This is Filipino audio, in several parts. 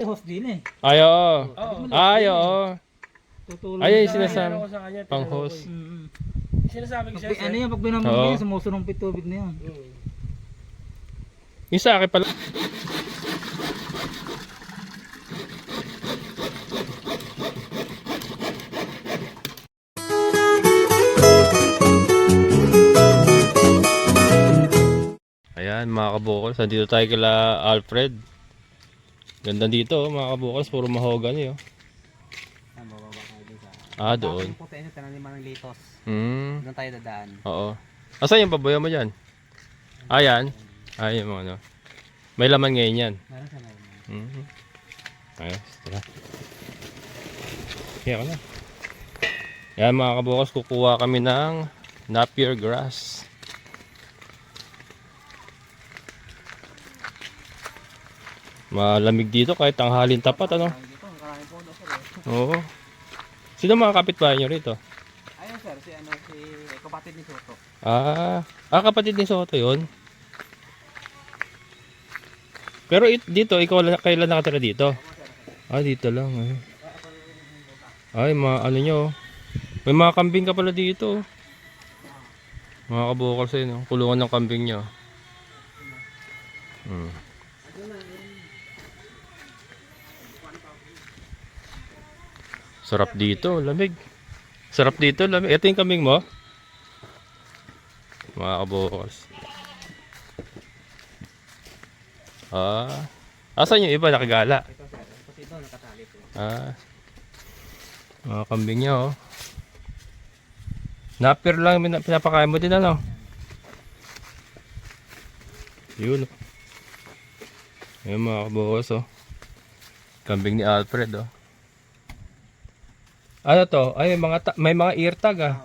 Host din eh. Ay, oo. Oo. Ay, oo. Tutulong Ay, ka. sinasabi. Ano ko sa kanya, Pang tinanong ko host. eh. Mm. Sinasabi ko siya, Ano sir. yan, pag binamang Oo. yan, sumusunumpit tubig na yan. Yung sa akin pala. Ayan mga kabukals, nandito tayo kila Alfred. Ganda dito mga kabukals, puro mahogany oh. Saan bababa tayo dun sa... Ah, doon. Yung puti sa tananiman ng litos. Hmm, Doon tayo dadaan. oo. Asan yung baboy mo dyan? Ayan. Ayan mo ano. May laman ngayon yan. Meron sa meron. Mhm. Ayos, tara. Kaya ka na. Yan mga kabukals, kukuha kami ng Napier grass. Malamig dito kahit tanghalin tapat ano. Dito, maraming puno sir eh. Oo. Sino mga kapitbahay nyo rito? Ayun sir, si kapatid ni Soto. Kapatid ni Soto yun. Pero dito, ikaw kailan nakatira dito? Dito lang. Ay, ano nyo. May mga kambing ka pala dito. Mga kabukals yun. Kulungan ng kambing nyo. Sarap dito, lamig. Sarap dito, lamig. Ito yung kambing mo? Mga kabukals. Asan yung iba nakagala? Ito sir, kasi ito nakatali po. Mga kambing niya oh. Napier lang pinapakain mo din ano? Yun oh. Ayun mga kabukals oh. Kambing ni Alfred oh. Ano to? Ay may mga ear tag ah.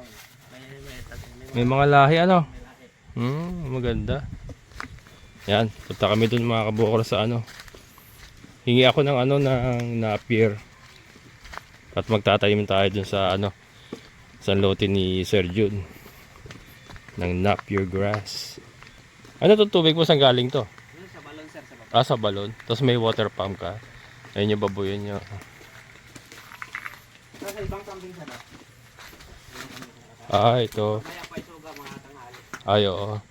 May mga lahi ano? Maganda. Yan, punta kami dun mga kabukals sa ano. Hingi ako ng ano ng Napier. At magtatanim tayo dun sa ano sa lote ni Sir Jun ng Napier grass. Ano to tubig mo saan galing to? Sa balon sir, sa baba. Sa balon. Tapos may water pump ka. Ayun yung baboy nyo. So, sa ibang kambing sir. Ito. Maya pa isuga mga tanghali. Ay, oo.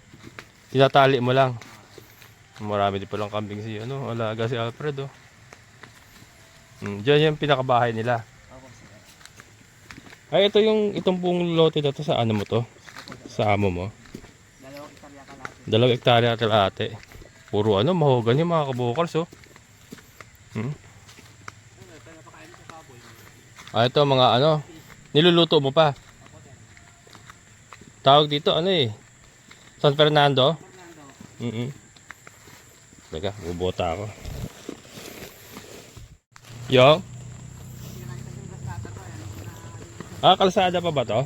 Tinatali mo lang. Marami din palang kambing si ano, alaga si Alfred oh. Diyan yung pinakabahay nila. Ay, ito yung itong buong lote na to sa ano mo to? Sa amo mo? 2 hektarya kalahati. Puro ano, mahogany mga kabukals oh. Ito mga ano, niluluto mo pa. Tawag dito ano eh. San Fernando? Teka, bubota ako. Yo. Kalsada pa ba to?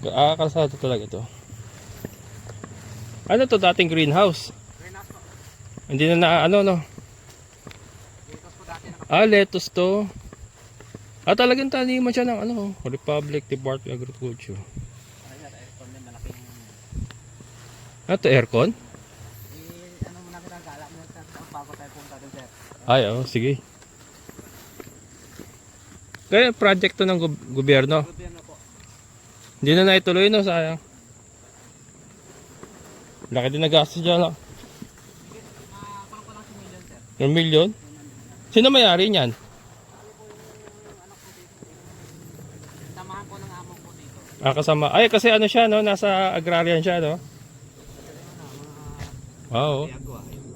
Kalsada talaga to. Ano to dating greenhouse? Hindi na ano no. Lettuce to. Talagang taniman siya ng ano, Republic Department of Agriculture. To aircon? Ano muna kita gala mo sir, bago tayo punta dun sir. Ay, sige. Kaya project to ng gobyerno. Gobyerno po. Hindi na naituloy no, sayang. Laki din na gastos dyan no. Pang lang si million sir. 1 million? Sino may-ari niyan? Samahan po ng among po dito. Kasama. Ay, kasi ano siya no, nasa agrarian siya no. Oo.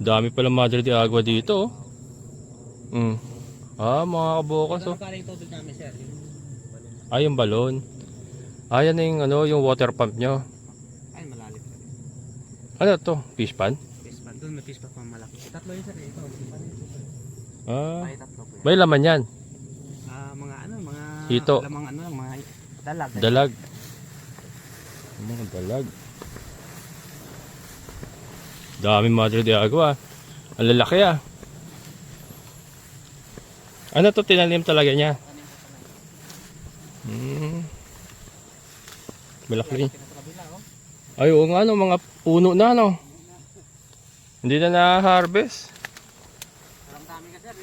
Dami pala Madre de Agua dito oh. Mga kabukals oh. Galing tubig namin sir. Yung balon. Yan na yung ano, yung water pump nyo. Ay, malalim sir. Ano to? Fish pan? Fish pan. Doon may fish pan pang malaki. Tatlo yun sir. Ito. Ay, tatlo po. May laman yan. Mga ano, mga... Hito. Lamang ano, mga dalag. Dalag. Mga dalag. Dami Madre de Agua. Ang lalaki ah. Ano to tinanim talaga niya? Malaki. Ay, oo nga no, mga puno na no. Hindi na na-harvest. Ang dami ka sir.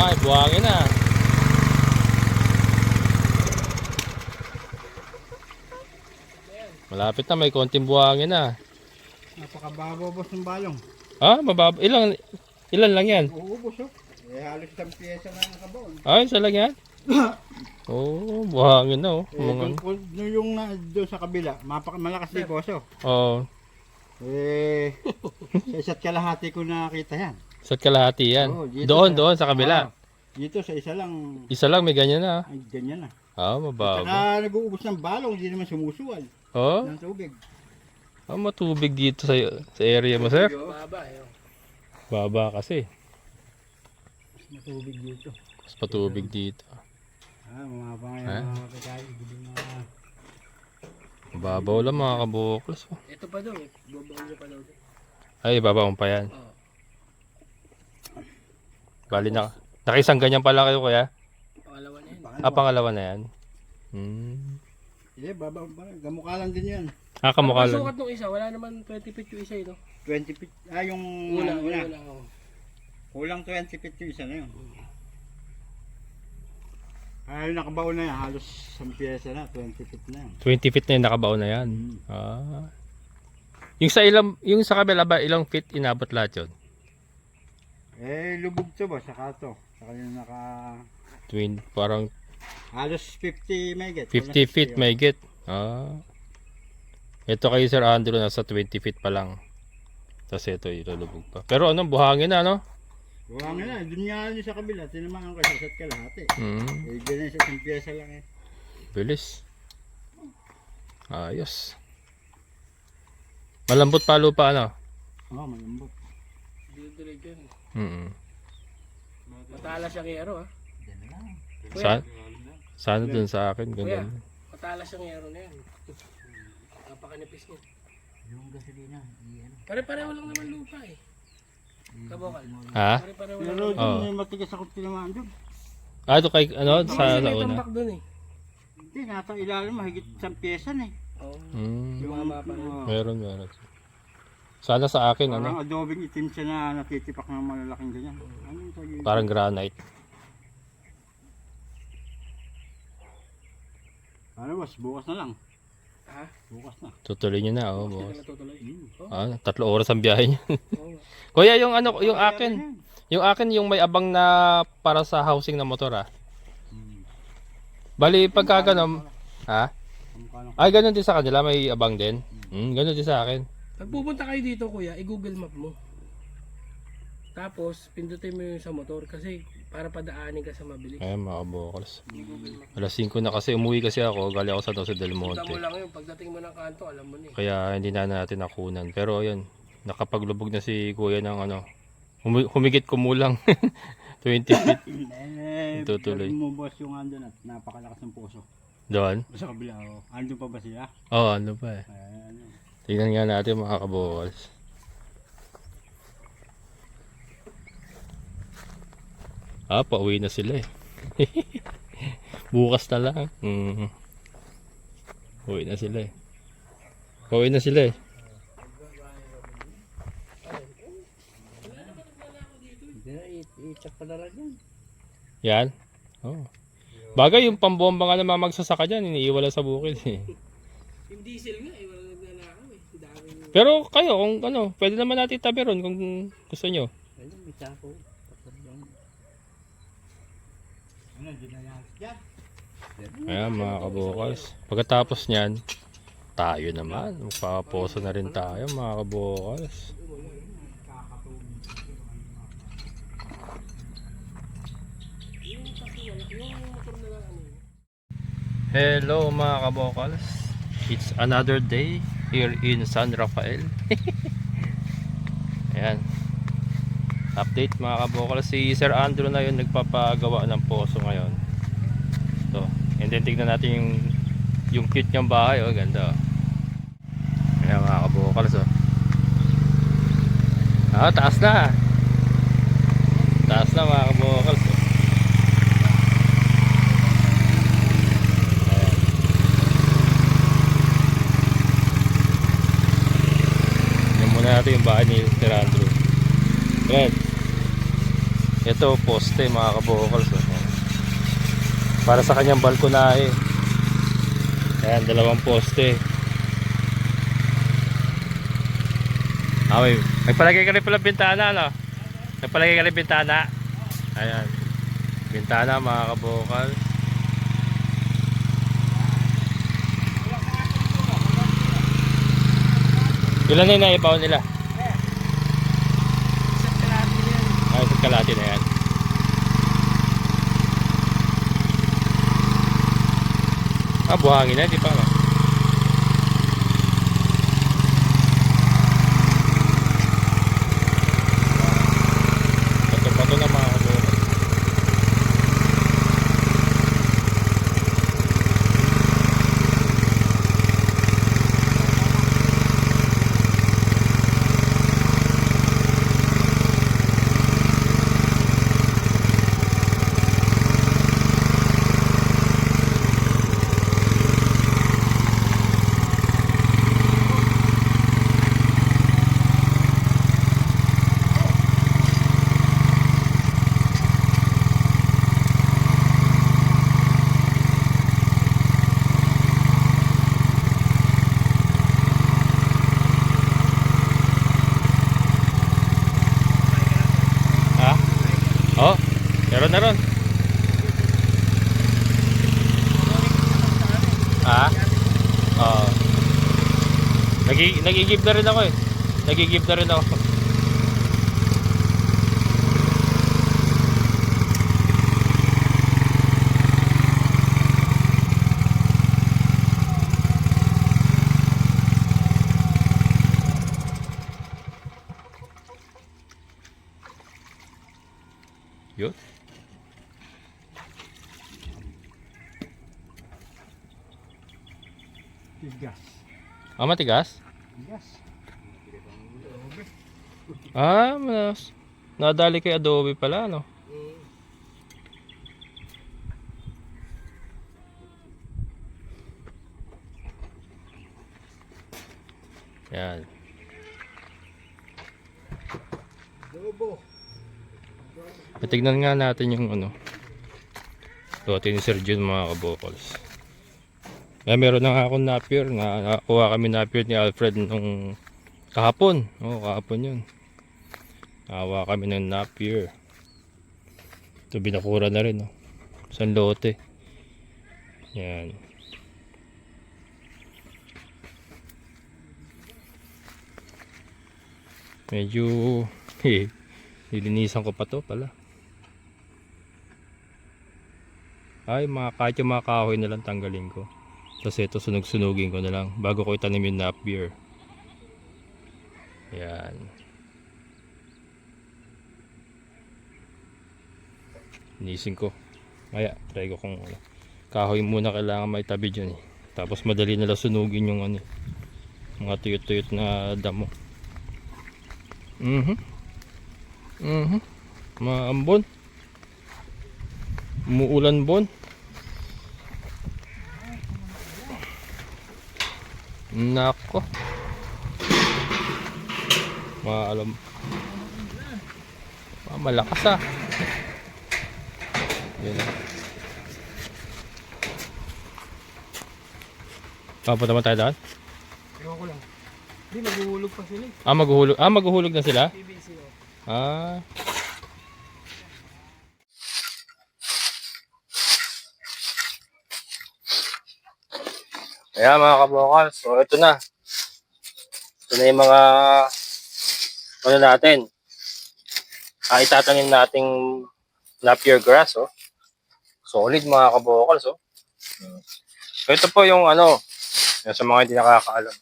Ay, buhangin na. Malapit na, may konting buhangin na. Napakababaw boss ng balong. Ah, mababa. Ilan lang yan? Uubos oh. Eh halos isang pyesa na nakabaon. Ay, isa lang yan? Oo, buhangin na oh. Yung doon sa kabila, malakas din boss oh. Oo. Sa isa't kalahati ko nakita yan. Sa kalahati yan. Oo, dito Doon sa kabila. Dito sa isa lang, Isa lang, may ganyan na. ay ganyan na. Ah, mababa. Saka nag-uubos ng balong, hindi naman sumusuwal Oh, ng tubig. matubig dito sa area mo, sir. Baba eh. Baba kasi. Matubig dito. Mas patubig dito. Mga Eh? mga kakain, hindi mga... Mababaw lang mga kabuklas. Oh. Ito pa daw eh. Bubukol niya pa daw. Ay, babaong pa yan. Oo. Bali na. Nakisang ganyan pala kayo, kuya? Pangalawa na yan. Ah, pangalawa na yan. Hindi, baba pa. Gamukha lang din yan. Ah, kamukha Ang lang. sukat nung isa, wala naman 20 feet yung isa eh, no? 20 feet. Yung Una. Oh. kulang 20 feet yung isa na yun. Yung nakabaon na yan, halos isang pyesa na, 20 feet na yan. 20 feet na yung nakabaon na yan. Ah. Yung sa kabila ba, ilang feet inabot lahat yun? Lubog to ba, saka to. Saka yung Parang halos 50 may get. 50 feet may get. Ah. Ito kay Sir Andrew, nasa 20 feet pa lang. Tapos ito, ilulubog pa. Pero buhangin na, no? Buhangin na, dun nga yun sa kabila, tinamaan ko sa isa't kalahati. Ganyan sa isang pyesa lang eh. Bilis. Ayos. Malambot pa lupa, ano? Oo, malambot. Dilig yan. Mm. Matalas yung ero ah. Sana dun sa akin, Kuya, ganun. matalas yung ero na yan. Napakanipis niya. Yung gasolina, Pare-pareho lang naman lupa eh. Kabokal. Ha? Pare-pareho lang. Pero dun may matigas ako tinamaan dun. Ah, ito kay, sa Kasi may una. tambak dun eh. Hindi, nasa ilalim, mahigit isang pyesa na eh. Oo. Yung pa rin. Meron. Sana sa akin, parang adobing itim siya na natitipak ng malalaking ganyan. Ano yung tawag? parang granite. Ano boss, bukas na lang. Ha? Bukas na. Tutuloy nyo na, Hindi boss. ka natutuloy. Ah, 3 oras ang biyahe niya. Oo. Kuya, yung akin, yung may abang na para sa housing na motor, ah. Bali, pagka ganun, ha? Ay, ganun din sa kanila, may abang din. Ganun din sa akin. Pag pupunta kayo dito kuya, i-google map mo. Tapos, pindutin mo yung sa motor kasi para padaanin ka sa mabilis. Ayan, mga kabukals. Alas 5 na kasi, umuwi kasi ako, galing ako sa Doce del Punta mo Monte. lang yun, pagdating mo ng kanto, alam mo na eh. Kaya hindi na natin nakunan. Pero ayun, nakapaglubog na si kuya ng humigit kumulang 20 feet. Tutuloy. Mo boss yung andun at napakalakas ng puso. Doon? Sa kabila, andun pa ba sila? Oo, ano pa eh. Ano? Tingnan nga natin mga kabukals. Ah, pauwi na sila eh. Bukas na lang. Pauwi na sila eh. Pauwi na sila eh. I-check pa na lang yan. Yan. Oh. Bagay yung pambomba nga naman magsasaka dyan, iniiwala sa bukid eh. Yung diesel nga eh, wala nagnanakaw eh. Daming... Pero kayo, kung pwede naman natin tabi ron kung gusto nyo. Ayun, may tsako. Ano, di na yan. Yan. Ayan mga kabukals. Pagkatapos nyan, tayo naman. Magpapaposo na rin tayo mga kabukals. Hello mga kabukals. It's another day here in San Rafael. Ayan. Update mga kabukals. Si Sir Andrew na yun nagpapagawa ng poso ngayon. So, and then tignan natin yung cute niyang bahay. Oh, ganda. Ayan mga kabukals. Oh. Ah, taas na. Taas na mga kabukals. Oh. Ayan muna natin yung bahay ni Sir Andrew. Ayan. Ito, poste mga kabokals. Para sa kanyang balkonahe. Ayan, dalawang poste. May palagay ka rin pala bintana, no? May palagay ka rin bintana. Ayan. Bintana mga kabokal. Ilan na yung naibaw nila? Isa't kalahati na yan. Buhangin na, di pa no? Pato-pato na mga kabokal. Oh, meron na ron. Oo. Nagigib na rin ako eh. Nagigib na rin ako. Yun. Tigas. Matigas? Tigas. Mas nadali kay adobe pala, no? Yan. Adobo. Tignan nga natin yung ano. Lote ni Sir Jun mga kabokals. Meron na nga akong napier. Nakakuha kami napier ni Alfred nung kahapon. Kahapon yun. Nakakuha kami ng napier. Ito binakura na rin. Isang lote. Yan. Medyo nilinisan ko pa to pala. Kahit yung mga kahoy na lang tanggalin ko. Tapos ito sunog-sunugin ko na lang bago ko itanim yung napier. Yan. Linisin ko. Try ko kung kahoy muna kailangan may tabi dyan eh. Tapos madali nila sunugin yung mga tuyot-tuyot na damo. Maambon. Umuulan bon. Nako. Maalam. Malakas Yan na. Papunta naman tayo doon? Ewan ko lang. Hindi, maghuhulog pa sila eh. Maghuhulog na sila? PVC o. Ayan mga kabokal. So ito na. Ito na yung mga natin. Itatanim nating napier grass. Solid mga kabokal. So ito po yung sa mga hindi nakakaalam.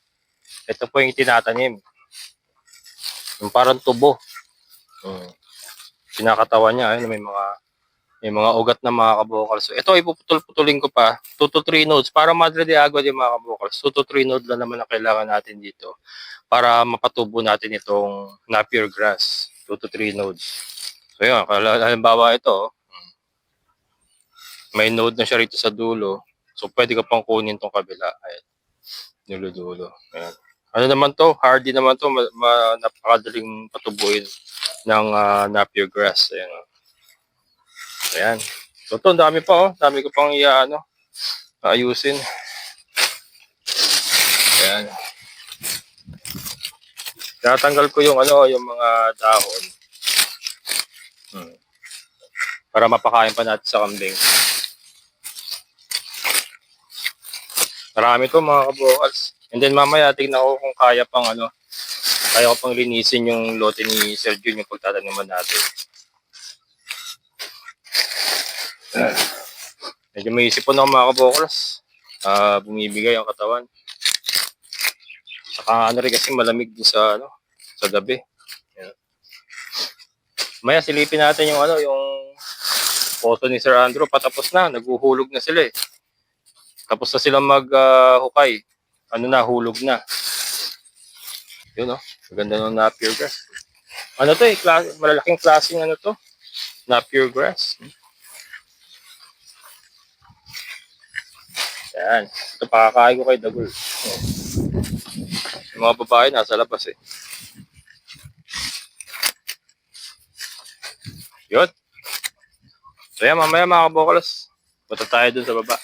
Ito po yung itinatanim. Yung parang tubo. Kinakatawan niya. Ayun, may mga ugat na mga kabokal. So ito ipuputol-putulin ko pa 2 to 3 nodes para madre de agua din mga kabokal. 2 to 3 nodes lang naman ang kailangan natin dito para mapatubo natin itong napier grass. 2 to 3 nodes. So yun, halimbawa ito, may node na siya rito sa dulo. So pwede ka pang kunin tong kabila. Ayan, dulo. Ayan. Ano naman to? Hardy naman to. Napakadaling patubuin ng napier grass. Ayan. Ayan. So ito, dami pa oh. Dami ko pang ayusin. Ayan. Tinatanggal ko yung yung mga dahon. Para mapakain pa natin sa kambing. Marami to mga kabukals. And then mamaya tignan ko kung kaya pang kaya ko pang linisin yung lote ni Sir Jun yung pagtataniman natin. Medyo may isip po na mga kabukals. Bumibigay ang katawan. Saka rin kasi malamig din sa gabi. Yan. Maya silipin natin yung yung photo ni Sir Andrew. Patapos na, naghuhulog na sila eh. Tapos na silang maghukay. Hulog na. Yun maganda ng Napier grass. To eh, malalaking klaseng to. Napier grass. Yan. Ito pakakain ko kay Dagul. Yung mga babae nasa labas eh. Yun. So yan, mamaya mga kabukalas. Punta tayo dun sa baba.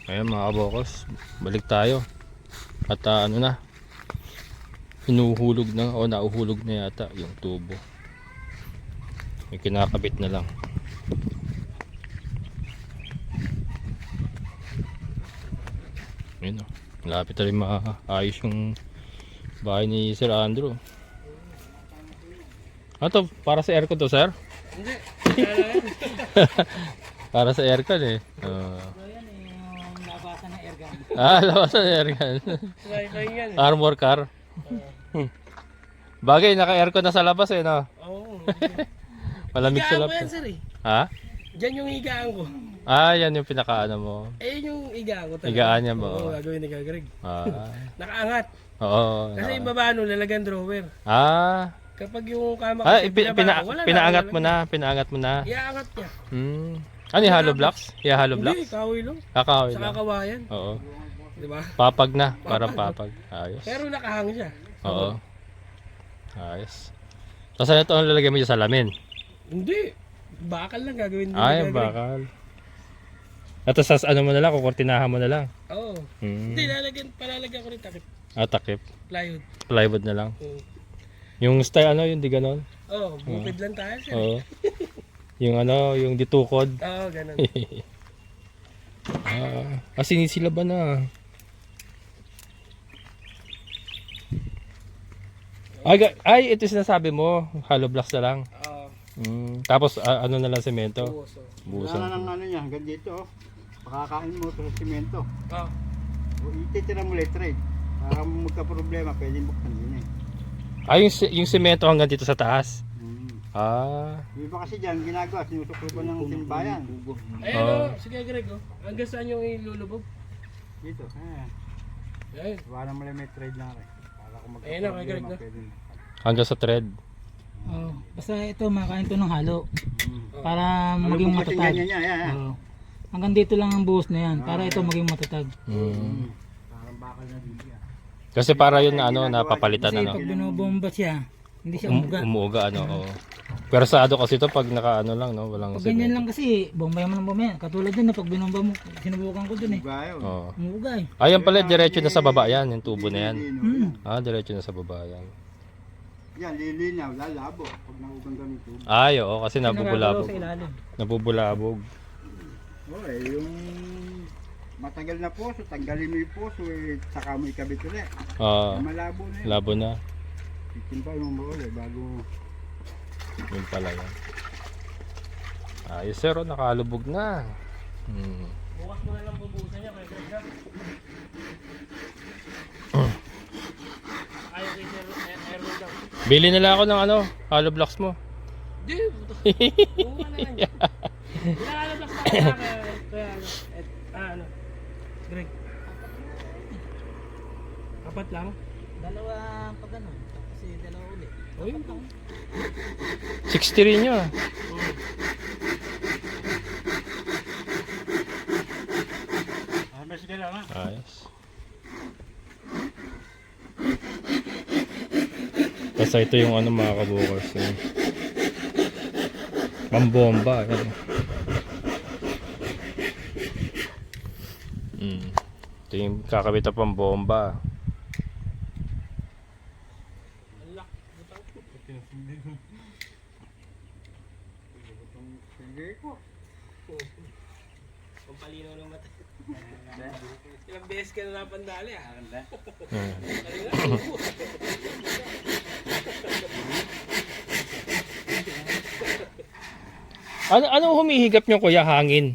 Ayan mga kabokos, balik tayo. At na, hinuhulog na o nauhulog na yata yung tubo. May kinakabit na lang. Ayan malapit na rin maayos yung bahay ni Sir Andrew. To, para sa aircon to, sir? Hindi. Para sa aircon eh. Labasan ng airgun. Labasan ng airgun. Armor car. Bagay, naka-aircon na sa labas eh, no? Oo. Malamig sa Higaan ko labas. yan, sir eh. Ha? Diyan yung higaan ko. Yan yung pinakaano mo. Yung higaan ko talaga. Higaan niya ba? Oo, gagawin ni Gagreg. Nakaangat. Oo. Kasi yung baba lalagyan drawer. Kapag yung kama kasi pinaangat mo na, iaangat niya. Ano yung hollow blocks? Hollow Hindi, blocks? kahoy lang. Kahoy Sa lang. kakawayan. Oo. Diba? Papag na, parang papag. Ayos. Pero nakahang siya. Oo. Ayos. So saan ito ang lalagay mo dyan sa lamin? Hindi. Bakal lang gagawin din. Yung bakal. At sa mo na lang, kukurtinahan mo na lang. Oo. Hindi, palalagyan ko rin takip. Takip. Plywood. Plywood na lang. Yung style yung di ganon? Oo, bukid lang tayo siya. Oo. Yung ditukod. Oo, ganun. Sinisila ba na? Ito yung sinasabi mo, hollow blocks na lang. Tapos na lang semento? Buso. Wala na niya, hanggang dito pakakain mo ito sa semento. Ititira mo letrate. Para magka-problema, pwede buksan din eh. Yung semento hanggang dito sa taas? Yung iba kasi dyan, ginagawa, sinusukluban ng timbayan. Sige Greg, hanggang saan yung ilulubog? Dito, Ayun. wala naman may trade na rin. Para kung Ayun na, kay Greg na. pwede na. Hanggang sa thread? Basta ito, makain to ng halo. Para maging matatag. Hanggang dito lang ang buhos na yan. Para ito maging matatag. Parang bakal na dito yan. Kasi para yun napapalitan Kasi pag binobomba siya, hindi siya umuga. Umuuga Pero sa kasi ito pag lang walang Pag ganyan lang kasi, bombay mo ng bombay. Katulad din na pag binomba mo, sinubukan ko dun eh. Umuga eh. Yan pala, diretso na sa baba yan, yung tubo na yan. Diretso na sa baba yan. Yan, lilinaw, lalabo. Pag naugang ganun tubo. Oo, kasi nabubulabog. Sa ilalim. Nabubulabog. Yung matagal na poso, tanggalin mo yung poso, saka mo ikabit ulit. Malabo na yun. Labo na. Titimpa yung mga bago. Yun pala yan. Ayos sir, nakalubog na. Bukas mo na lang bubusan niya kay Greg na. Ayaw kay Sir Airway daw. Bili nila ako ng hollow blocks mo. Hindi, buka na yan. Ilalabas na kaya Greg. Apat lang? Dalawang pag ano, kasi dalawa ulit. Oy, 60 rin yun. tama. Ayos. Tapos ito yung ano mga kabukers. Pambomba. Yan. Ito yung kakabit na pambomba. Sige ko. Pampalinaw ng mata. Ilang beses ka na napandali ah. Hmm. Ano humihigop nyo kuya? Hangin?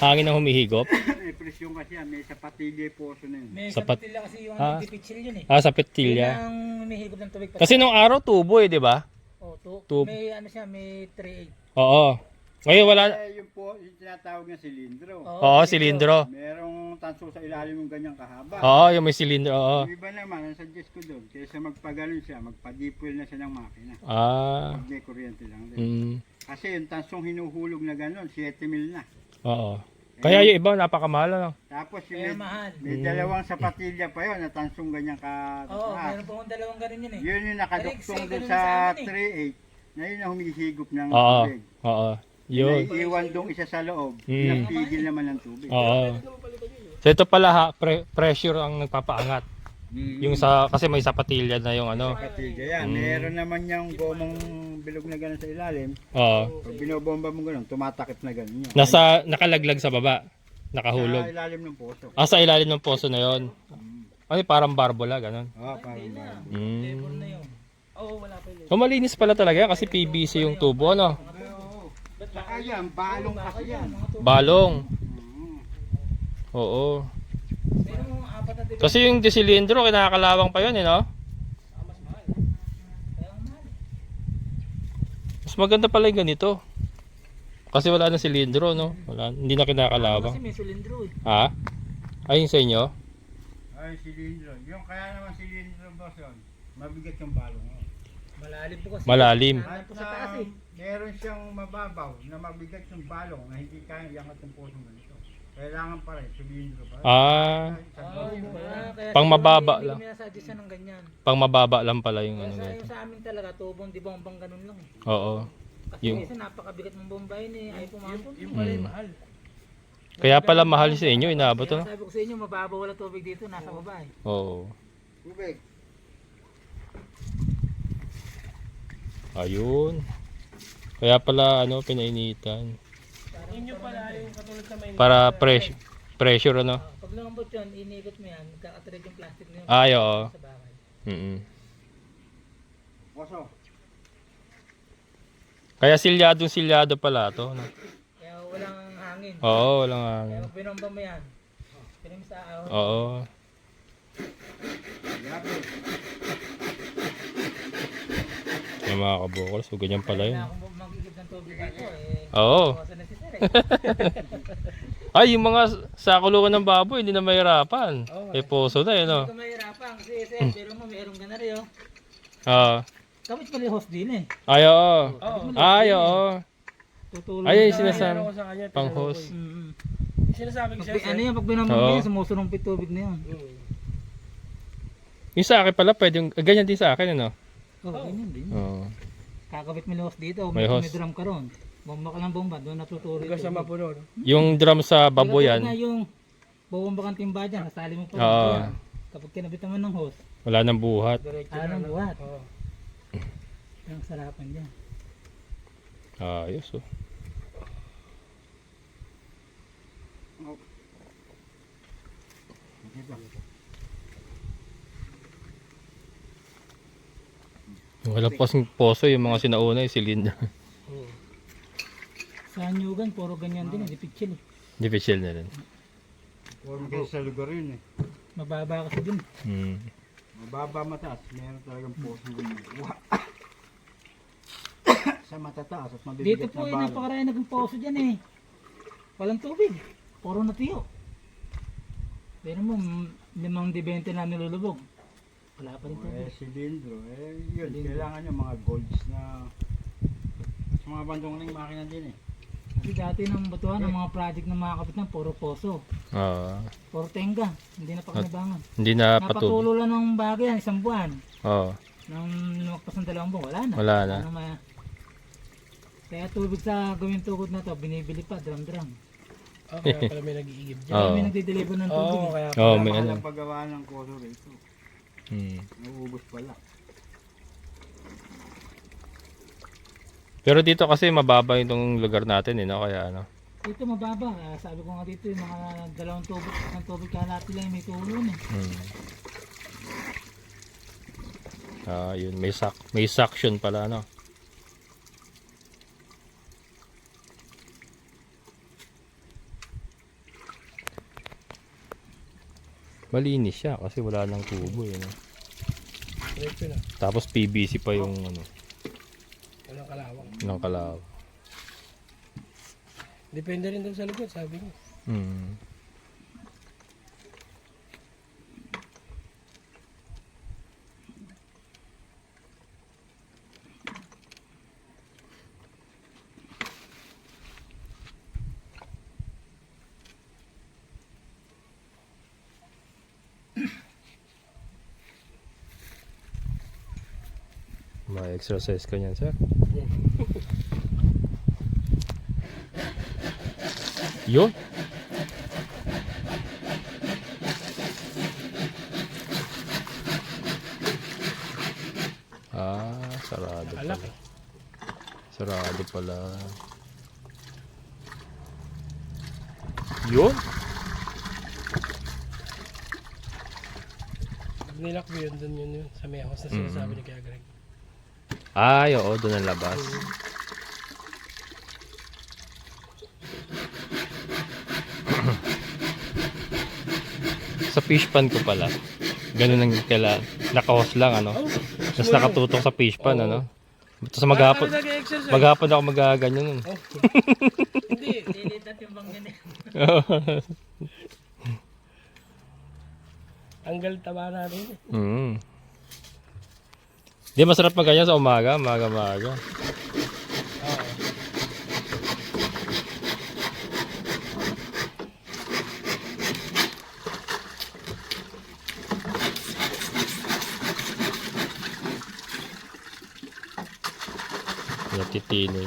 Hangin ang humihigop? May presyon kasi yan. May sapatilya poso na yun. May Sapat- sapatilya kasi yung Ah. dipitsil yun eh. Sa Yun petilya. ang humihigop ng tubig. Kasi nung araw tubo eh, di ba? Oh, Tub- may ano siya, may 3/8. Oo. Ngayon wala. Yung po, yung tinatawag na silindro. Oo, silindro. Merong tanso sa ilalim ng ganyang kahaba. Oo, yung may silindro. Oo. Yung iba naman, ang suggest ko doon, kaysa magpaganon siya, magpa-dipol na siya ng makina. Ah. Pag may kuryente lang din. Mm. Kasi yung tansong hinuhulog na gano'n, 7 mil na. Oo. Kaya yung iba napakamahal ano. Tapos yung Kaya mahal. may dalawang sapatilya pa yun na tansong ganyan ka. Oo, meron pa akong dalawang ganun yun eh. Yun yung nakaduktong Eric, doon ganun sa sa amin 3.8 na yun na humihigop ng Oo. tubig. Oo. Yun. Naiiwan doon isa sa loob, Mm. napigil naman ng tubig. Oo. So ito pala ha, pressure ang nagpapaangat. Yung sa kasi may sapatilya na yung ano. Kapatilya yan. Meron naman yung gomong bilog na gano'n sa ilalim. Oo. Pag binobomba mo gano'n, tumatakip na gano'n yun. Nasa nakalaglag sa baba. Sa Nakahulog. ilalim ng poso. Sa ilalim ng poso na yon. Ay, parang barbola, ganun. Oo, parang ba. Labor Mm. na yun. Oo, wala pa yun. So, malinis pala talaga yan kasi PVC yung tubo, ano? Oo. Saka yan, balong kasi yan. Balong. Mm. Oo. Pero mga apat na tubig. Kasi yung disilindro, kinakalawang pa yun, eh, no? Kaya ang mahal. Mas maganda pala yung ganito. Kasi wala na silindro, no? Wala, hindi na kinakalawang. Kasi may silindro eh. Ha? Ayun sa inyo? Ay, silindro. Yung kaya naman silindro, boss yun, mabigat yung balong. Malalim po kasi. Malalim. Nandun po sa taas eh. Meron siyang mababaw na mabigat yung balong na hindi kaya iangat yung posong ganito. Kailangan pa rin, silindro pa. Ah, Kaya Pang mababa hindi lang. kami nasadya siya ng ganyan. pang mababa lang pala yung Kaya ano sa, nito. yung sa amin talaga, tubong di bombang ganun lang eh. Oo. Kasi Yung- minsan napakabigat ng bombayin eh. Ay pumapon. Yung pala yung Mm. mahal. Kaya pala mahal sa inyo, inaabot Kaya ano? sabi ko sa inyo, mababaw wala tubig dito, nasa baba eh. Oo. Tubig. Ayun. Kaya pala ano, pinainitan. Inyo pala yung katulad sa Maynila. Para pressure ano. Pag lumambot yun, iniikot mo yan, magkakatred yung plastic na yun. Ay, oo. Sa bahay. Mm. Poso. Kaya silyado pala to. No? Kaya walang hangin. Oo, walang Kaya hangin. pag binomba mo yan, pinim sa ahon. Oo. Yabi. Yung mga kabukol, so ganyan pala yun. Kaya kung magigib ng tubig ako eh, Oo. bawasan na si Sir eh. Ay, yung mga sa kulungan ng baboy, hindi na mahirapan. Eh, poso na, no? Hindi ka mahirapan kasi Sir, pero mo mayroong ganari oh. Oo. Kapit pala yung host din eh. Ay, oo. Ay, oo. Tutulong. Ay, yung ka. sinasabi. Ano ko sa kanya, Pang tinanong ko host. eh. Mm. Sinasabi ko Pag, siya, ano yan, pag binomba mo Oo. yan, sumusurumpit tubig na yun. Yung sa akin pala, pwedeng, ganyan din sa akin, ano? Oh, ganyan din. Oo. Kakabit mo yung host dito, May may host. drum ka ron. Bomba ka ng bomba, doon natuturo Hanggang sa mapuno. No? Yung drum sa baboyan, Na yung bobomba kang timba dyan, kasali mo pa. Oo. Yan. Kapag kinabit naman ng host, wala nang buhat. Diretso ano ang buhat. Oo. Ang sarapan dyan. Ayos, oh. Walang pasing poso yung mga sinauna yung cylinder. Sa Nyugan, puro ganyan din, hindi pitchil eh. Difficile na rin. Form kasi sa lugar yun eh. Mababa kasi dun. Hmm. Mababa mataas, meron talagang posong ganyan. Sa matataas at mabibigat Dito po na eh, balong. napakarami naging poso dyan eh. Walang tubig. Puro natuyo. Pero mo, 5-20 na nilulubog. Wala pa rin tubig. Silindro, yun, kailangan yung mga golds na sa mga bandong ng makina din eh. Kasi dati ng batuhan, ng mga project ng mga kapitan, puro poso. Oo. Puro tenga. Hindi na pakinabangan. Hindi na Napatulo lang ng bagay yan, isang buwan. Oo. Nang lumagpas ng 2 buwan, wala na. Wala na. Kaya tubig sa gawing tukod na to, binibili pa, drum-drum. Oh, kaya pala may nag-iigib dyan. Kaya Oo. may nagde-deliver ng tubig. Oo, eh. kaya Oo, Kaya may mahal ano. ang paggawa ng koso rito. Nauubos pala. Pero dito kasi mababa itong lugar natin eh, no? Kaya ano. Dito mababa. Sabi ko nga dito, yung mga 2 tubig, ng tubig kalahati lang yung may tulon eh. Yun, may suction pala, no? Malinis siya kasi wala nang tubo eh, no? Diretso na. Tapos PVC pa yung ano, Walang kalawang. ng kalaw. Depende rin daw sa likod, sabi niya. Ma-exercise ka niyan, sir. Yun. Sarado pala. Alak. Sarado pala. Yun. Pag nilak mo yun, dun yun sa may house na sinasabi ni Kuya Greg. Ay, oo, doon ang labas. Sa fish pan ko pala. Ganun ang naka-host lang, ano. Tapos nakatutok sa fish pan, ano. Tapos maghapon ako magaganyan nun. Hindi. Lilitat yung bang ganyan. Tanggal taba natin. Di masarap magganyan sa umaga, maga. Natitino.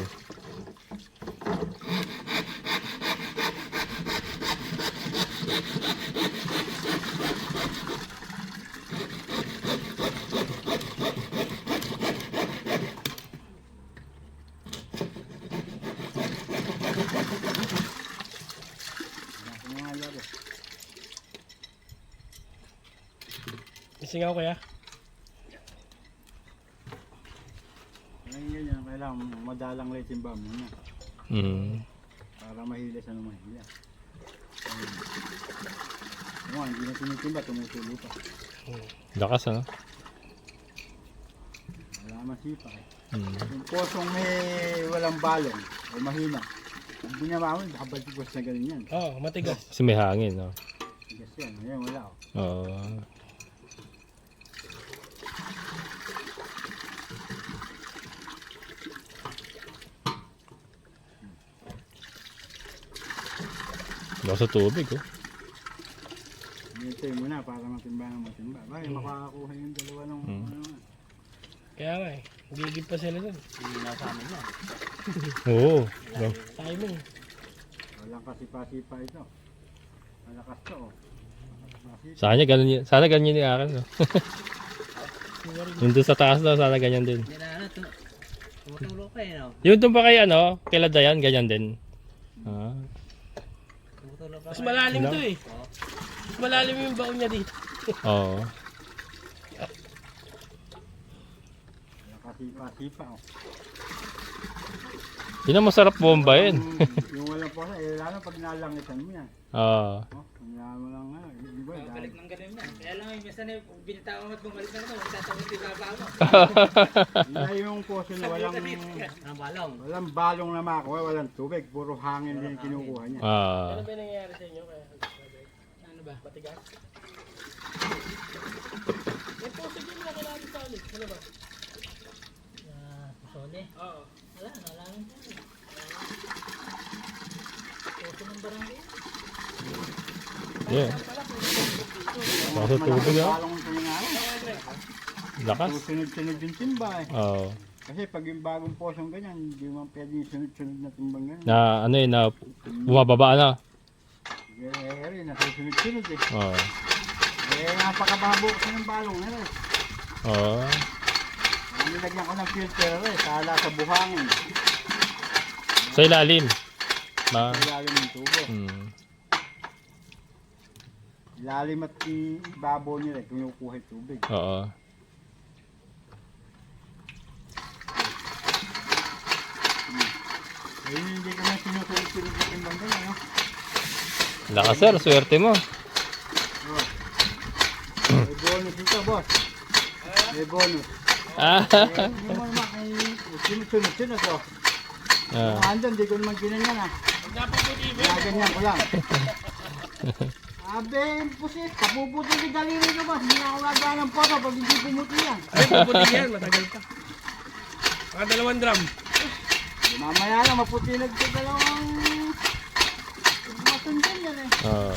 Isingaw Kuya. Ngayon yan, kailangan madalang lighting bomb muna. Para mahila sa mahila. Hindi na tinitimba, tumutulo pa. Lakas, ano? Wala masipa eh. Yung posong may walang balong o mahina, pag binamawin, nakabaltigos na ganun yan. Oo, matigas. Kasi may hangin, no? Tigas yan, ngayon wala oh. Oo. Baka sa tubig, oh. Hinintay mo na para matimba. Bakit makakakuha yung dalawa ng ano nga. Kaya nga eh. Gigib pa sila dun. Hindi na sa amin yan. Oo. Timing. Walang kasipa-sipa ito. Malakas to oh. Malakas Sana ganyan yung akin, no? Yung doon sa taas daw, sana ganyan din. Hindi na tumutulo pa eh, no? Yung doon pa kay, ano, kay Ladayan, ganyan din. Tumutulo pa. Mas malalim to eh. Mas malalim yung baon niya dito. Oo. kasipa-sipa oh. Yun ang masarap bombayin. Yung walang posa, lalo pag nalangitan mo yan. Oo. Kanya mo lang nga. Iba, Balik ng ganun na. Kaya lang yung minsan eh, binitaw mo at bumalik na naman, tatawag yung baba mo. Hindi yung poso na Ang balong. walang balong na makuha, walang tubig. Puro hangin din kinukuha niya. Ano ba yung nangyayari sa inyo kaya? Ano ba? Matigas? May puso din na kailangan sa ulit. Ano ba? Pusole? Oo. Wala rin tayo. barangay. Yeah. Kaso tubig ah. Palong ito yung araw. Lakas. Susunod-sunod yung timba eh. Oo. Kasi pag yung bagong posong ganyan, hindi mo pwede yung sunod-sunod na timbang ganyan. Na ano eh, na bumababa na. Eh, nasusunod-sunod eh. Oo. Eh, napakababo kasi ng balong na eh. Oo. Nilagyan ko ng filter eh, sala sa buhangin. Sa ilalim. Ma. Ilalim ng tubo. Hmm. Ilalim at ibabaw nila eh, kinukuha yung tubig. Oo. Eh, hindi ko na sinusunod-sunod na timbang ganyan, no? Lakas sir, swerte mo. Oh. May bonus ito, boss. May bonus. Ah. Hindi mo naman kay sinusunod-sunod, oh. Ah. Andun, hindi ko naman ginanyan, ah. Ganyan ko lang. Abe, pusit, kapuputi ni daliri ko, boss. Hindi na ako gagawa ng photo pag hindi pumuti yan. Ay, puputi yan. Matagal pa. Mga 2 drum. Mamaya lang, maputi na ito dalawang matundin yan, eh. Oo.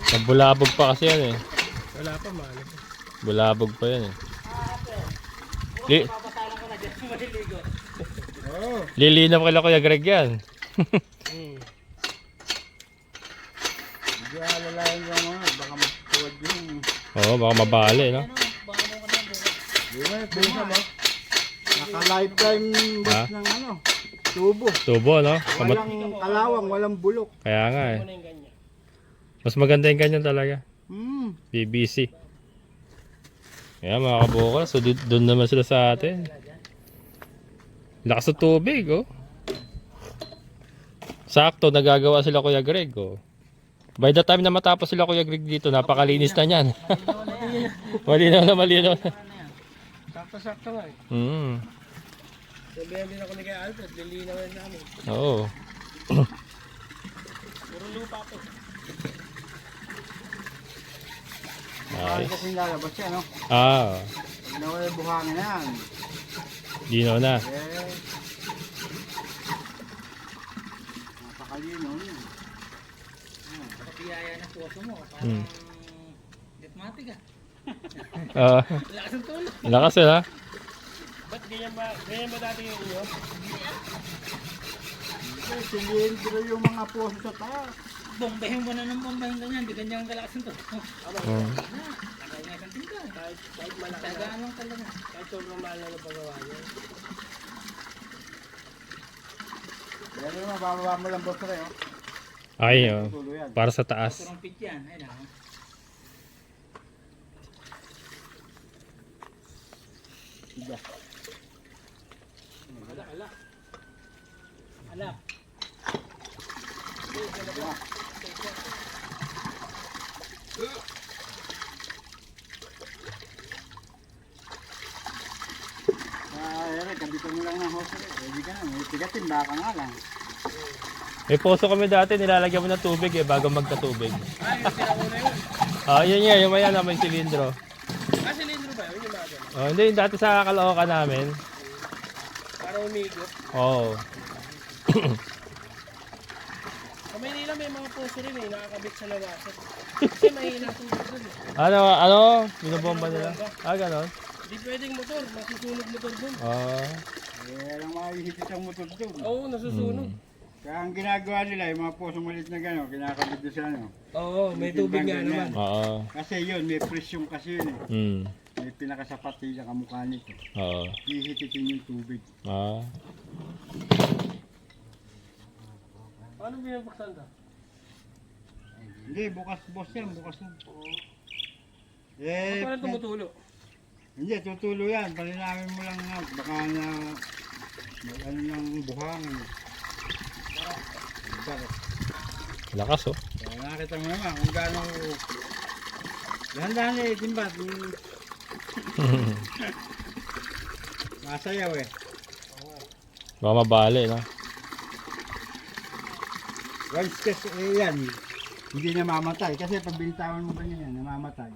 Nabulabog pa kasi yan eh. Wala pa, mahal. Bulabog pa yan eh. Li- Papasalan ko na dyan. Maliligo. Oo. Lilinaw kila Kuya Greg yan. Hindi alalayan lang mga, baka magtuwad yun. Oo, baka mabali no. Ano, baka mo ka na bukas. Di ba, bisa mo? Naka-lifetime Ha? boss ng ano, tubo. Tubo no. Walang kalawang, walang bulok. Kaya nga eh. Ano yung ganyan? Mas maganda yung ganyan talaga. Hmm. BBC. Kaya mga kabukal, so doon naman sila sa atin. Lakas ng tubig oh. Sakto, nagagawa sila Kuya Greg oh. By the time na matapos sila Kuya Greg dito, napakalinis na niyan. Malinaw na malinaw na. Sakto-sakto nga eh. Mm. Sabihan din ako ni kay Alfred, lilinaw yan namin. Oo. Puro lupa po. Ay, Nice. kasi lalabas yan, no? Ah, Pag nawala yung buhangin na yan. linaw na. Eh. Napakalino yun. Kapiyaya na puso mo. Hmm. Parang ditmatic ah. Ah, Lakas ng tulog. lakas yun ha. Ba't ganyan ba dati yung inyo? Eh, silindro yung mga poso sa taas. Bombahin mo na ng bombahin ganyan. Di ganyan ang kalakas ng tulog. Mm. Nakaya nga isang tingka. Kahit malaki na. Tagaan lang talaga. Kahit sobrang mahal na pagawa niya. Yan yung mabababa mo lang boss rin, oh. Ay, oh. Tulo yan. Para sa taas. Turong pit yan. Ay na. Tiga. Ala. Eric, kabitan mo lang ng hose. Pwede ka na, may tigatin, baka nga lang. May poso kami dati, nilalagyan mo ng tubig eh, bago magkatubig. Ay, yung sinauna yun. Ah, yun nga, yung may ano, may silindro. Ah, silindro ba? Yun yung mga ganun. Oh, hindi, yung dati sa Caloocan namin. Para umigot. Oo. Sa Maynila may mga puso rin eh, nakakabit sa lawasan. Kasi mahina ang tubig dun eh. Ano, binobomba nila? Ah, ganon? Hindi pwedeng motor, masusunog motor dun. Ah, Eh, lang mga ihigit ang motor doon. Oo, nasusunog. Kaya ang ginagawa nila, yung mga posong maliit na gano'n, kinakabit doon sa ano. Oo, may tubig nga naman. oo. Kasi yun, may presyon kasi yun eh. Hmm. May pinakasapat yung kamukha nito. Oo. Hihititin yung tubig. Ah. Paano binabuksan ka? Hindi, bukas boss yan, bukas yan. Paano tumutulo? Hindi, tutulo yan. Palinawin mo lang nga. Baka na, ano lang buhangin. Bakit? Lakas oh. Kaya nakita mo naman kung gaano dahan-dahan eh, timbat. Masayaw eh. Baka mabali, no? Once kasi eh, yan, hindi namamatay. Kasi pag bintawan mo ganyan yan, namamatay.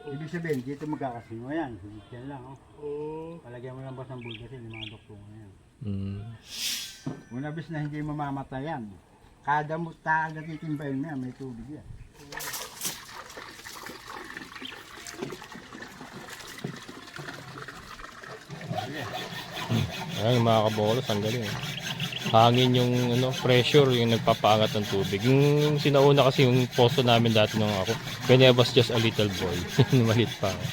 Ibig sabihin, dito magkakasingo yan. Yan lang, oh. Palagyan mo lang ba ng bulgasin, yung mga doktor na yan. Hmm. Una bis na hindi mamamatay yan. Kada muta na titimbayin mo yan, may tubig yan. Ayan, mga kabolos, ang galing. Hangin yung pressure, yung nagpapaangat ng tubig. Yung sinauna kasi yung posto namin dati nung ako, when I was just a little boy. Malit pa ako.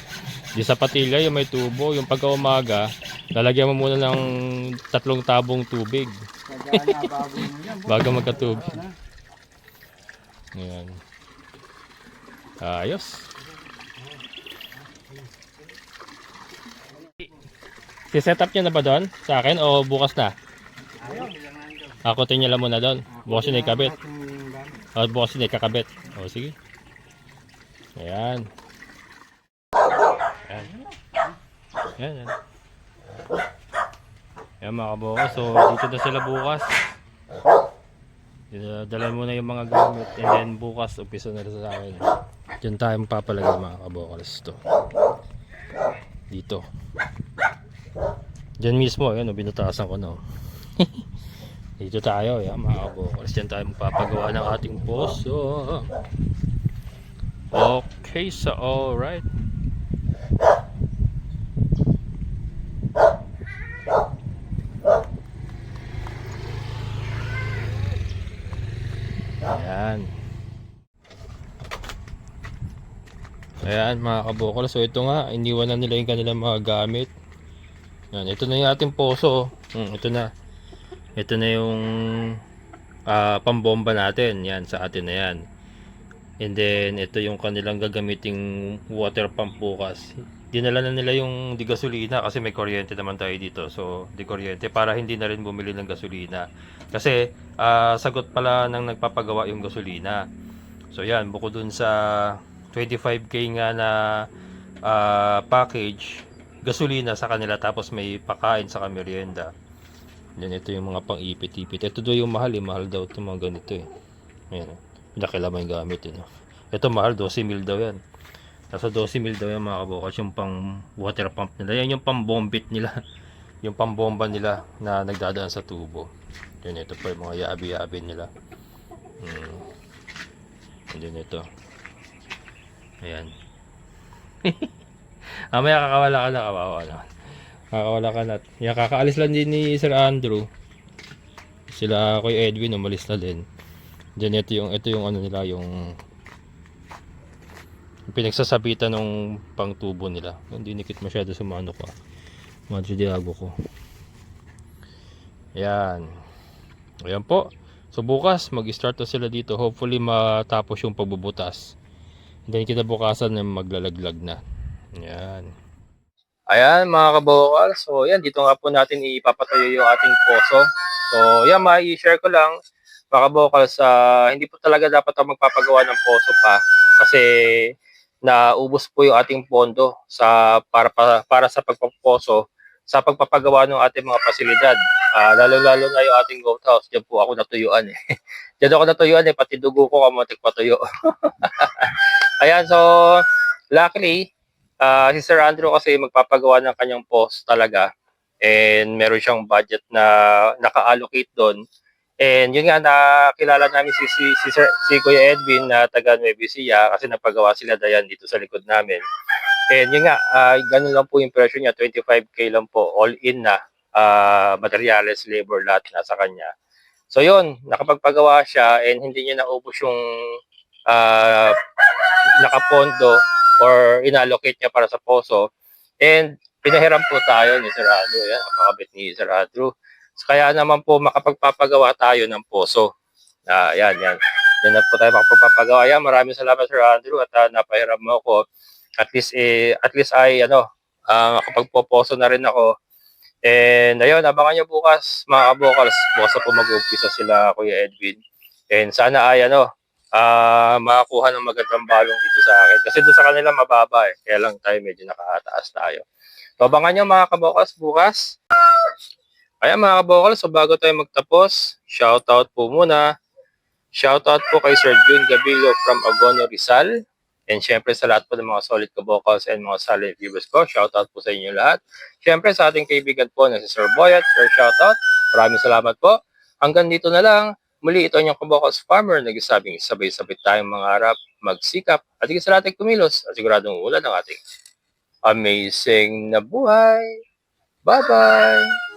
Di sa patilya, yung may tubo, yung pagka-umaga, lalagyan mo muna ng 3 tabong tubig Kagana baboy mo yan. bago magkatubig. Ayan. Ayos. Si-set up niya na ba doon sa akin o bukas na? Ako tingnan lang muna doon. Bukas yun ay kabit. O bukas yun ay kakabit. O sige. Ayan. Ayan. Ayan. Ayan. Ayan mga kabukas. So dito na sila bukas. Dalan mo na yung mga gamit. And then bukas umpisa na rin sa akin. Diyan tayo magpapalagay mga kabukas. Ito. Dito. Diyan mismo. Ayan. Binutasan ko na. Dito tayo, yan mga kabukals. Diyan tayo magpapagawa ng ating poso. Okay, so alright. Ayan. Ayan mga kabukals. So ito nga, iniwan na nila yung kanilang mga gamit. Yan, ito na yung ating poso. Ito na. Ito na yung pambomba natin. Yan, sa atin na yan. And then, ito yung kanilang gagamiting water pump bukas. Dinala na nila yung di gasolina kasi may kuryente naman tayo dito. So, di kuryente para hindi na rin bumili ng gasolina. Kasi, sagot pala ng nagpapagawa yung gasolina. So, yan, bukod dun sa 25k nga na package, gasolina sa kanila tapos may pakain sa merienda. Yan, ito yung mga pang-ipit-ipit. Ito daw yung mahal eh. Mahal daw ito mga ganito eh. Ayan. Pinakilamay gamit eh. No? Ito mahal. 12,000 daw yan. Nasa 12,000 daw yan mga kabukas. Yung pang water pump nila. Yan yung pang bombit nila. Yung pang bomba nila na nagdadaan sa tubo. Yan, ito po yung mga yabi-yabi nila. And then ito. Ayan. Mamaya kakawala ka na. Kawawa naman. Kakawala ka na. Yan, kakaalis lang din ni Sir Andrew. Sila Kuya Edwin umalis na din. Diyan ito yung ano nila, yung pinagsasabitan ng pangtubo nila. Hindi nikit masyado sa mano ko. Medyo diago ko. Ayan. Ayan po. So bukas mag-start na sila dito. Hopefully matapos yung pagbubutas. Then kinabukasan na maglalaglag na. Ayan. Ayan mga kabokal. So yan, dito nga po natin ipapatuyo yung ating poso. So yan, ma-i-share ko lang mga kabokal sa hindi po talaga dapat ako magpapagawa ng poso pa kasi naubos po yung ating pondo sa para sa pagpaposo sa pagpapagawa ng ating mga pasilidad. Lalo-lalo na yung ating goat house. Diyan po ako natuyuan eh. Diyan ako natuyuan eh, pati dugo ko kamuntik patuyo. Ayan, so luckily si Sir Andrew kasi magpapagawa ng kanyang post talaga and meron siyang budget na naka-allocate doon. And yun nga, nakilala namin si Kuya Edwin na taga Nueva Ecija kasi napagawa sila dayan dito sa likod namin. And yun nga, ganun lang po yung presyo niya, 25k lang po, all in na, materials, labor, lahat na sa kanya. So yun, nakapagpagawa siya and hindi niya naubos yung nakapondo or inallocate niya para sa poso. And pinahiram po tayo ni Sir Andrew. Yan, napakabit ni Sir Andrew. Kaya naman po makapagpapagawa tayo ng poso. Yan. Yan na po tayo makapagpapagawa. Yan, maraming salamat Sir Andrew at napahiram mo ako. At least ay makapagpoposo na rin ako. And ayun, abangan nyo bukas mga kabokals. Bukas na po mag-umpisa sila Kuya Edwin. And sana ay makakuha ng magandang balong dito sa akin. Kasi doon sa kanila mababa eh. Kaya lang tayo medyo nakataas tayo. So abangan nyo mga kabokals bukas. Kaya mga kabokals, so bago tayo magtapos, shoutout po muna. Shoutout po kay Sir June Gabillo from Agono Rizal. And syempre sa lahat po ng mga solid kabokals and mga solid viewers ko, shoutout po sa inyo lahat. Syempre sa ating kaibigan po na si Sir Boyat, Sir shoutout. Maraming salamat po. Hanggang dito na lang. Muli ito ang inyong kabokals farmer nagsasabing sabay-sabay tayong mangarap, magsikap at higit sa lahat ay kumilos at siguradong ulan ang ating amazing na buhay. Bye-bye!